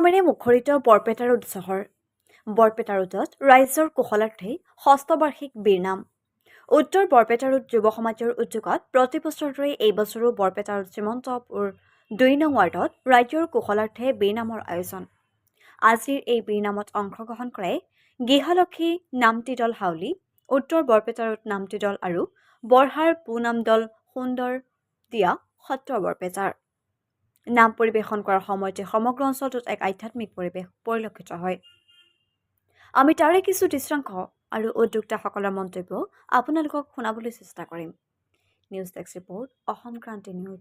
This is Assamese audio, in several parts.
নামেৰে মুখৰিত বৰপেটা ৰোড চহৰ। বৰপেটা ৰোডত ৰাইজৰ কুশলাৰ্থেই ষষ্ঠ বাৰ্ষিক বীৰনাম। উত্তৰ বৰপেটা ৰোড যুৱ সমাজৰ উদ্যোগত প্ৰতি বছৰৰ দৰে এই বছৰো বৰপেটা ৰোড শ্ৰীমন্তপুৰ ২ নং ৱাৰ্ডত ৰাইজৰ কুশলাৰ্থে বীৰনামৰ আয়োজন। আজিৰ এই বীৰনামত অংশগ্ৰহণ কৰে গৃহলক্ষ্মী নামটি দল হাউলি, উত্তৰ বৰপেটা ৰোড নামটি দল আৰু বৰহাৰ পুনাম দল সুন্দৰ দিয়া সত্ৰ বৰপেটাৰ। নাম পৰিৱেশন কৰাৰ সময়তে সমগ্ৰ অঞ্চলটোত এক আধ্যাত্মিক পৰিৱেশ পৰিলক্ষিত হয়। আমি তাৰে কিছু দৃশ্যাংশ আৰু উদ্যোক্তাসকলৰ মন্তব্য আপোনালোকক শুনাবলৈ চেষ্টা কৰিম। News desk report, Assam Kranti news.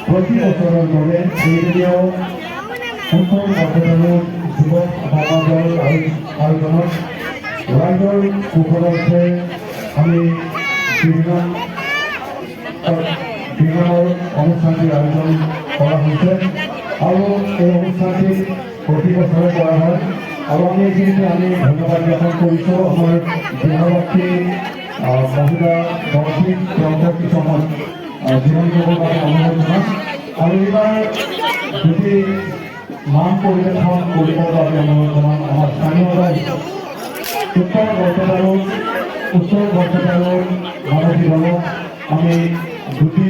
প্ৰতি বছৰেৰ দলে এইদিনেও উত্তৰ বৰপেটাৰ যুবক সমাজৰ আয়োজনত ৰাইজৰ কুশলাৰ্থে আমি বীৰনামৰ অনুষ্ঠানটিৰ আয়োজন কৰা হৈছে আৰু এই অনুষ্ঠানটি প্ৰতি বছৰে কৰা হয়। আৰু আমি এইখিনিতে আমি ধন্যবাদ জ্ঞাপন কৰিছোঁ আমাৰ গৃহলক্ষ্মী মহিলা দলটিক, তেওঁলোকক কিছুমান জীৱন দিবৰ বাবে অনুৰোধ জনাম। আৰু এইবাৰ যদি নাম পৰিৱেশন কৰিবৰ বাবে অনুৰোধ জনাম আমাৰ স্থানীয় ৰাইজ উত্তৰ বৰপেটা ৰোড মানসী দলক আমি দুটি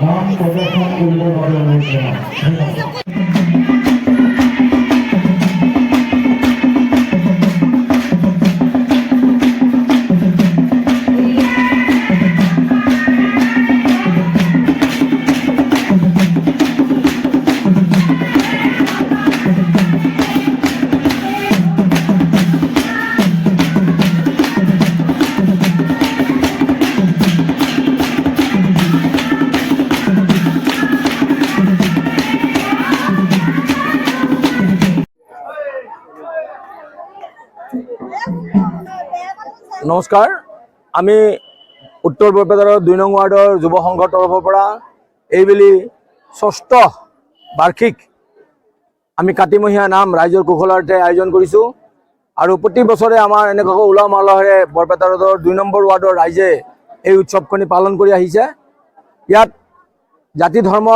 নাম প্ৰদৰ্শন কৰিবৰ বাবে অনুৰোধ জনাম। ধন্যবাদ। নমস্কাৰ, আমি উত্তৰ বৰপেটাৰৰ ২ নং ৱাৰ্ডৰ যুৱ সংঘৰ তৰফৰ পৰা এইবেলি ষষ্ঠ বাৰ্ষিক আমি কাতিমহীয়া নাম ৰাইজৰ কুশলাৰ্থে আয়োজন কৰিছোঁ। আৰু প্ৰতি বছৰে আমাৰ এনেকুৱাকৈ উলহ মালহেৰে বৰপেটা ৰোডৰ ২ নম্বৰ ৱাৰ্ডৰ ৰাইজে এই উৎসৱখনি পালন কৰি আহিছে। ইয়াত জাতি ধৰ্ম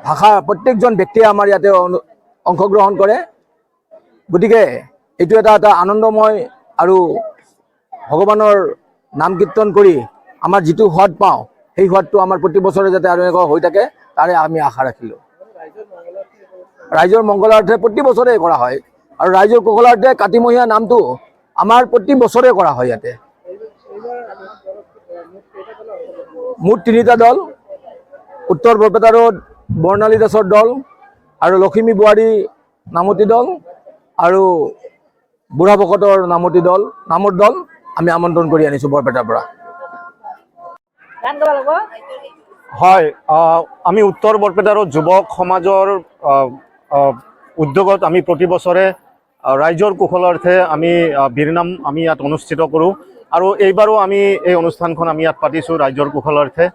ভাষা প্ৰত্যেকজন ব্যক্তিয়ে আমাৰ ইয়াতে অংশগ্ৰহণ কৰে। গতিকে এইটো এটা আনন্দময় আৰু ভগৱানৰ নাম কীৰ্তন কৰি আমাৰ যিটো সোৱাদ পাওঁ সেই সোৱাদটো আমাৰ প্ৰতি বছৰে যাতে আৰু এনেকুৱা হৈ থাকে তাৰে আমি আশা ৰাখিলোঁ। ৰাইজৰ মংগলাৰ্থে প্ৰতি বছৰে কৰা হয় আৰু ৰাইজৰ কুশলাৰ্থে কাতিমহীয়া নামটো আমাৰ প্ৰতি বছৰে কৰা হয়। ইয়াতে মুঠ ৩টা দল, উত্তৰ বৰপেটা ৰোড বৰ্ণালী দাসৰ দল আৰু লখিমী বোৱাৰী নামতি দল আৰু বুঢ়া ভকতৰ নামৰ দল আমি আমন্ত্ৰণ কৰি আনিছোঁ বৰপেটাৰ পৰা। হয়, আমি উত্তৰ বৰপেটাৰ যুৱক সমাজৰ উদ্যোগত আমি প্ৰতি বছৰে ৰাইজৰ কুশলাৰ্থে আমি বীৰনাম আমি ইয়াত অনুষ্ঠিত কৰোঁ আৰু এইবাৰো আমি এই অনুষ্ঠানখন আমি ইয়াত পাতিছোঁ ৰাইজৰ কুশলাৰ্থে।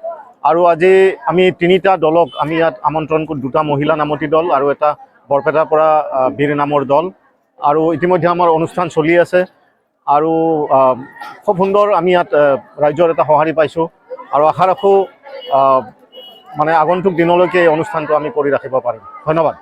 আৰু আজি আমি 3টা দলক আমি ইয়াত আমন্ত্ৰণ কৰোঁ, 2টা মহিলা নামতি দল আৰু এটা বৰপেটাৰ পৰা বীৰনামৰ দল। আৰু ইতিমধ্যে আমাৰ অনুষ্ঠান চলি আছে আৰু খুব সুন্দৰ আমি ইয়াত ৰাইজৰ এটা সঁহাৰি পাইছোঁ আৰু আশা ৰাখোঁ মানে আগন্তুক দিনলৈকে এই অনুষ্ঠানটো আমি কৰি ৰাখিব পাৰিম। ধন্যবাদ।